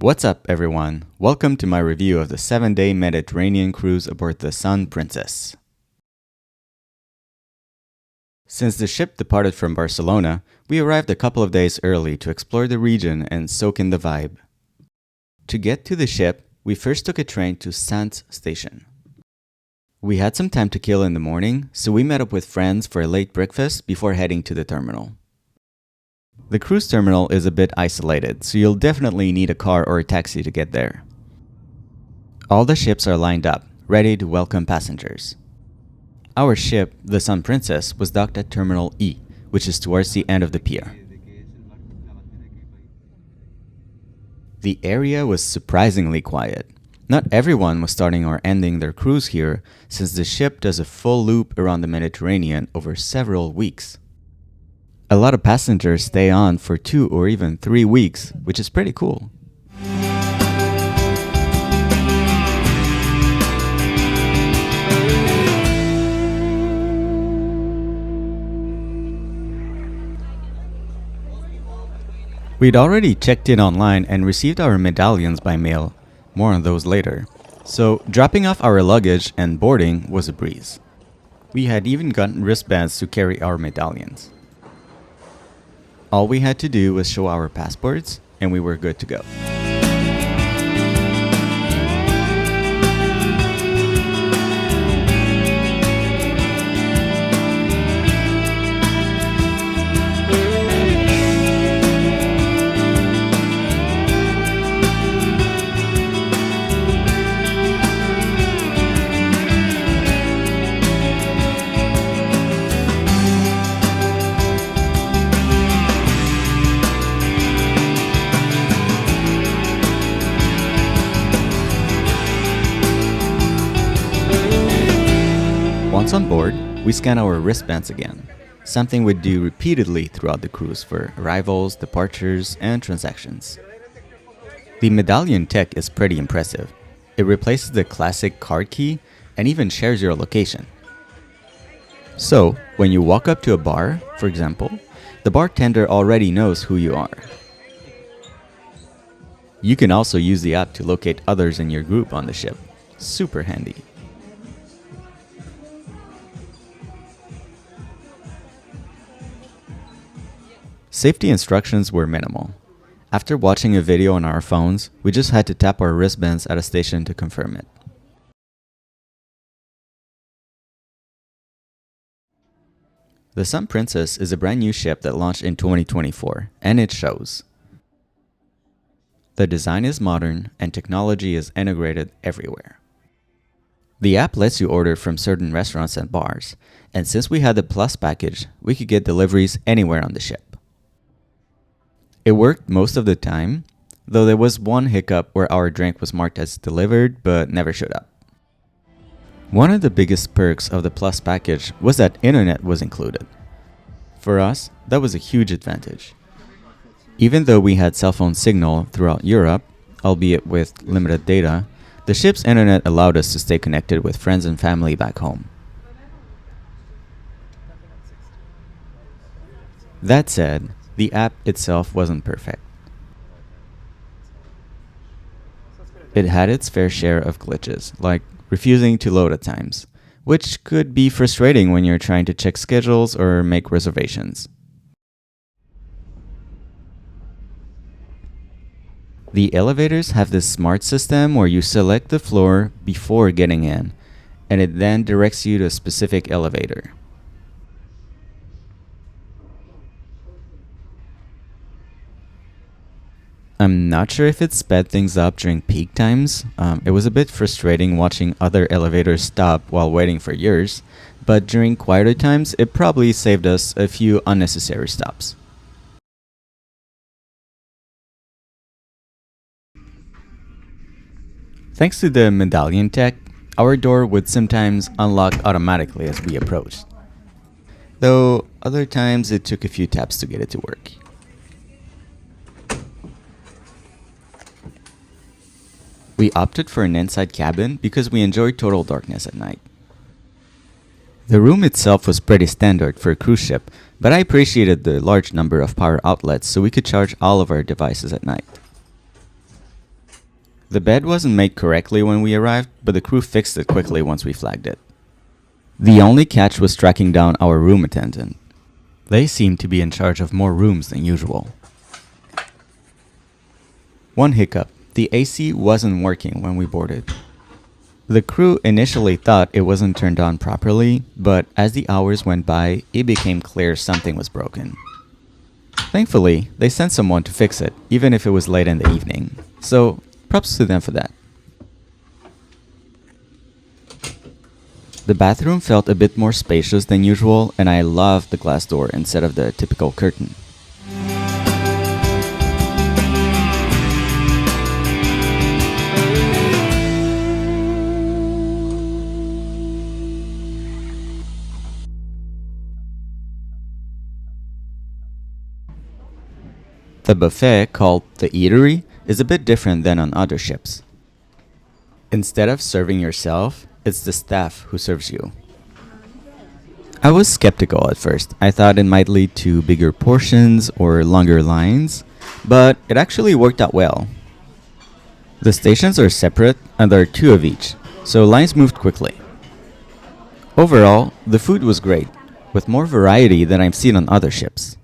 What's up, everyone? Welcome to my review of the 7-day Mediterranean cruise aboard the Sun Princess. Since the ship departed from Barcelona, we arrived a couple of days early to explore the region and soak in the vibe. To get to the ship, we first took a train to Sants station. We had some time to kill in the morning, so we met up with friends for a late breakfast before heading to the terminal. The cruise terminal is a bit isolated, so you'll definitely need a car or a taxi to get there. All the ships are lined up, ready to welcome passengers. Our ship, the Sun Princess, was docked at Terminal E, which is towards the end of the pier. The area was surprisingly quiet. Not everyone was starting or ending their cruise here, since the ship does a full loop around the Mediterranean over several weeks. A lot of passengers stay on for 2 or even 3 weeks, which is pretty cool. We'd already checked in online and received our medallions by mail, more on those later, so dropping off our luggage and boarding was a breeze. We had even gotten wristbands to carry our medallions. All we had to do was show our passports, and we were good to go. Once on board, we scan our wristbands again, something we do repeatedly throughout the cruise for arrivals, departures, and transactions. The medallion tech is pretty impressive. It replaces the classic card key and even shares your location. So, when you walk up to a bar, for example, the bartender already knows who you are. You can also use the app to locate others in your group on the ship. Super handy. Safety instructions were minimal. After watching a video on our phones, we just had to tap our wristbands at a station to confirm it. The Sun Princess is a brand new ship that launched in 2024, and it shows. The design is modern and technology is integrated everywhere. The app lets you order from certain restaurants and bars, and since we had the Plus package, we could get deliveries anywhere on the ship. It worked most of the time, though there was one hiccup where our drink was marked as delivered but never showed up. One of the biggest perks of the Plus package was that internet was included. For us, that was a huge advantage. Even though we had cell phone signal throughout Europe, albeit with limited data, the ship's internet allowed us to stay connected with friends and family back home. That said, the app itself wasn't perfect. It had its fair share of glitches, like refusing to load at times, which could be frustrating when you're trying to check schedules or make reservations. The elevators have this smart system where you select the floor before getting in, and it then directs you to a specific elevator. I'm not sure if it sped things up during peak times. It was a bit frustrating watching other elevators stop while waiting for yours, but during quieter times, it probably saved us a few unnecessary stops. Thanks to the medallion tech, our door would sometimes unlock automatically as we approached, though other times it took a few taps to get it to work. We opted for an inside cabin because we enjoyed total darkness at night. The room itself was pretty standard for a cruise ship, but I appreciated the large number of power outlets so we could charge all of our devices at night. The bed wasn't made correctly when we arrived, but the crew fixed it quickly once we flagged it. The only catch was tracking down our room attendant. They seemed to be in charge of more rooms than usual. One hiccup: the AC wasn't working when we boarded. The crew initially thought it wasn't turned on properly, but as the hours went by, it became clear something was broken. Thankfully, they sent someone to fix it, even if it was late in the evening. So, props to them for that. The bathroom felt a bit more spacious than usual, and I loved the glass door instead of the typical curtain. The buffet, called the eatery, is a bit different than on other ships. Instead of serving yourself, it's the staff who serves you. I was skeptical at first. I thought it might lead to bigger portions or longer lines, but it actually worked out well. The stations are separate and there are two of each, so lines moved quickly. Overall, the food was great, with more variety than I've seen on other ships.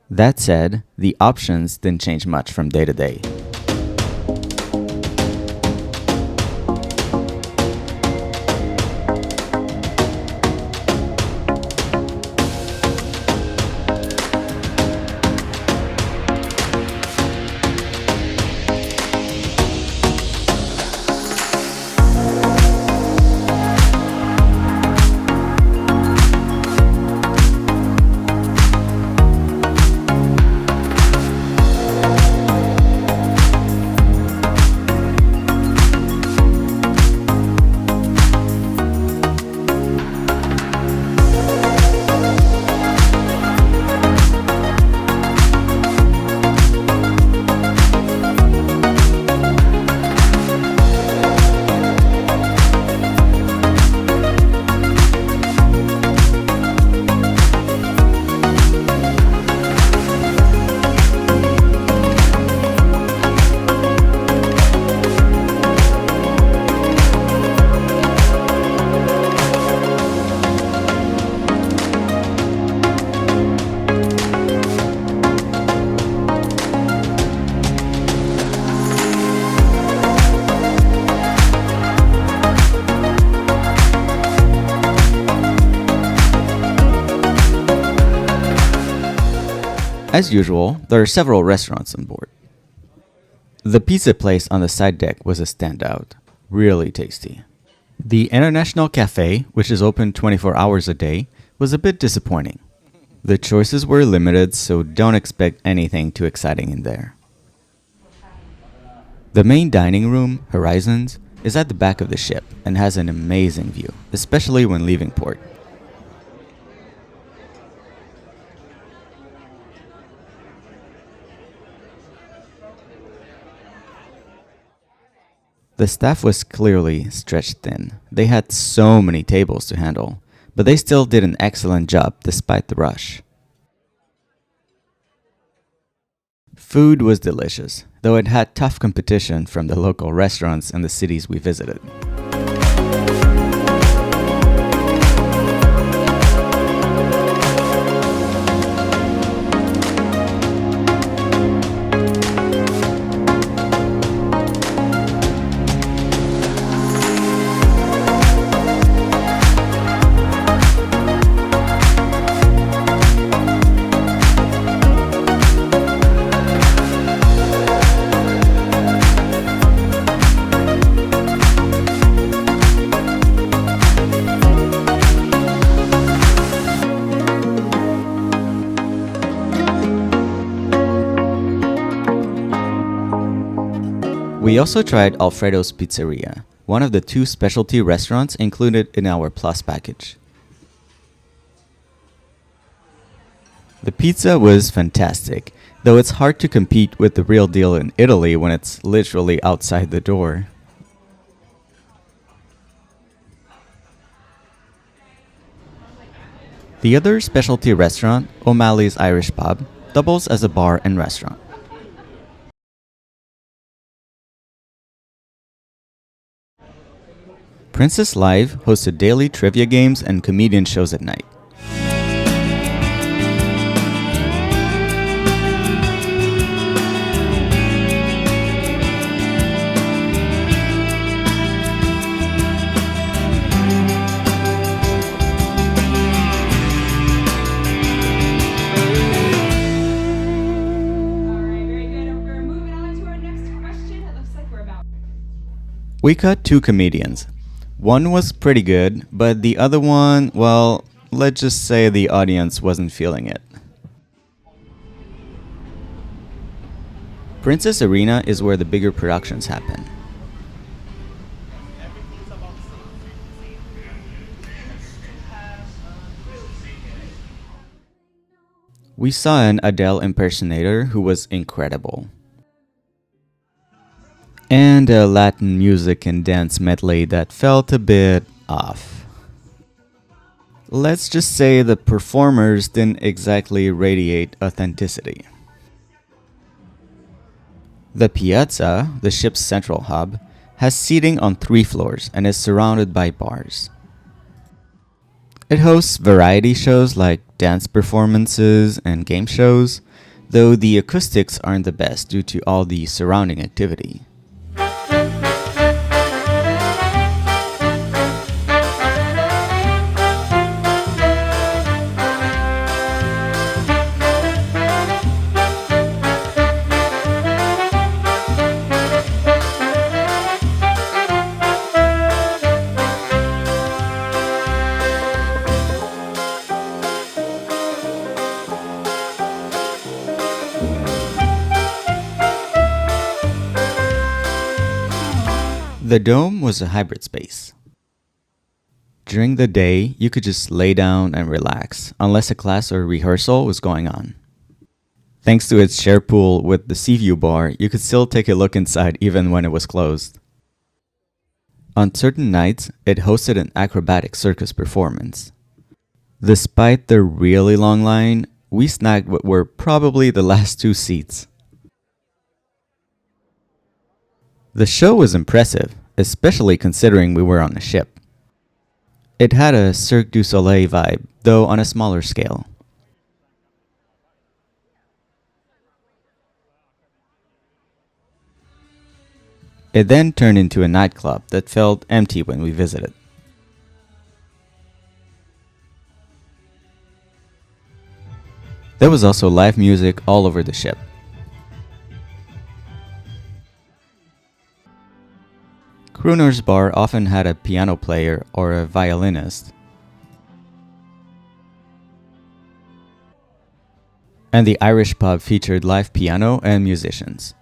That said, the options didn't change much from day to day. As usual, there are several restaurants on board. The pizza place on the side deck was a standout. Really tasty. The International Cafe, which is open 24 hours a day, was a bit disappointing. The choices were limited, so don't expect anything too exciting in there. The main dining room, Horizons, is at the back of the ship and has an amazing view, especially when leaving port. The staff was clearly stretched thin. They had so many tables to handle, but they still did an excellent job despite the rush. Food was delicious, though it had tough competition from the local restaurants in the cities we visited. We also tried Alfredo's Pizzeria, one of the two specialty restaurants included in our Plus package. The pizza was fantastic, though it's hard to compete with the real deal in Italy when it's literally outside the door. The other specialty restaurant, O'Malley's Irish Pub, doubles as a bar and restaurant. Princess Live hosted daily trivia games and comedian shows at night. We cut two comedians. One was pretty good, but the other one, well, let's just say the audience wasn't feeling it. Princess Arena is where the bigger productions happen. We saw an Adele impersonator who was incredible. And a Latin music and dance medley that felt a bit off. Let's just say the performers didn't exactly radiate authenticity. The Piazza, the ship's central hub, has seating on 3 floors and is surrounded by bars. It hosts variety shows like dance performances and game shows, though the acoustics aren't the best due to all the surrounding activity. The dome was a hybrid space. During the day, you could just lay down and relax, unless a class or rehearsal was going on. Thanks to its share pool with the sea view bar, you could still take a look inside even when it was closed. On certain nights, it hosted an acrobatic circus performance. Despite the really long line, we snagged what were probably the last 2 seats. The show was impressive, especially considering we were on a ship. It had a Cirque du Soleil vibe, though on a smaller scale. It then turned into a nightclub that felt empty when we visited. There was also live music all over the ship. Crooner's Bar often had a piano player or a violinist. And the Irish pub featured live piano and musicians.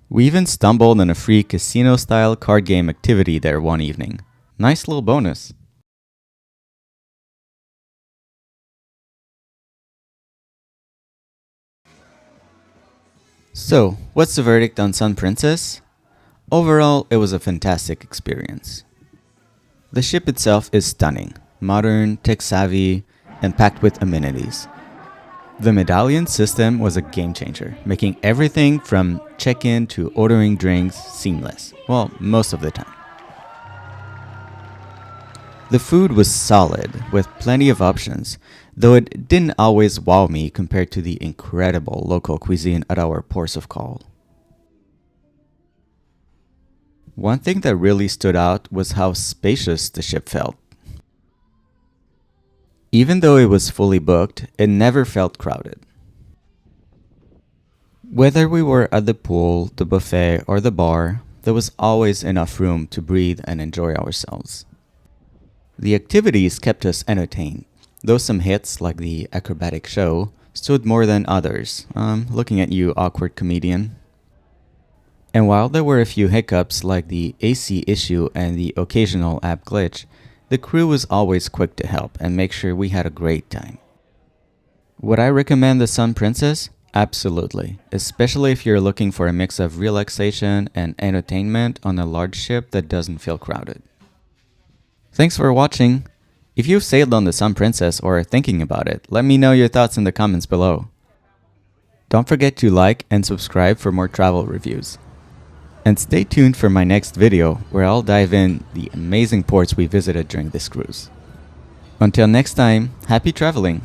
We even stumbled on a free casino-style card game activity there one evening. Nice little bonus. So, what's the verdict on Sun Princess? Overall, it was a fantastic experience. The ship itself is stunning, modern, tech-savvy, and packed with amenities. The medallion system was a game changer, making everything from check-in to ordering drinks seamless. Well, most of the time. The food was solid, with plenty of options, though it didn't always wow me compared to the incredible local cuisine at our ports of call. One thing that really stood out was how spacious the ship felt. Even though it was fully booked, it never felt crowded. Whether we were at the pool, the buffet, or the bar, there was always enough room to breathe and enjoy ourselves. The activities kept us entertained, though some hits, like the acrobatic show, stood more than others. Looking at you, awkward comedian. And while there were a few hiccups like the AC issue and the occasional app glitch, the crew was always quick to help and make sure we had a great time. Would I recommend the Sun Princess? Absolutely, especially if you're looking for a mix of relaxation and entertainment on a large ship that doesn't feel crowded. Thanks for watching. If you've sailed on the Sun Princess or are thinking about it, let me know your thoughts in the comments below. Don't forget to like and subscribe for more travel reviews. And stay tuned for my next video where I'll dive in the amazing ports we visited during this cruise. Until next time, happy traveling!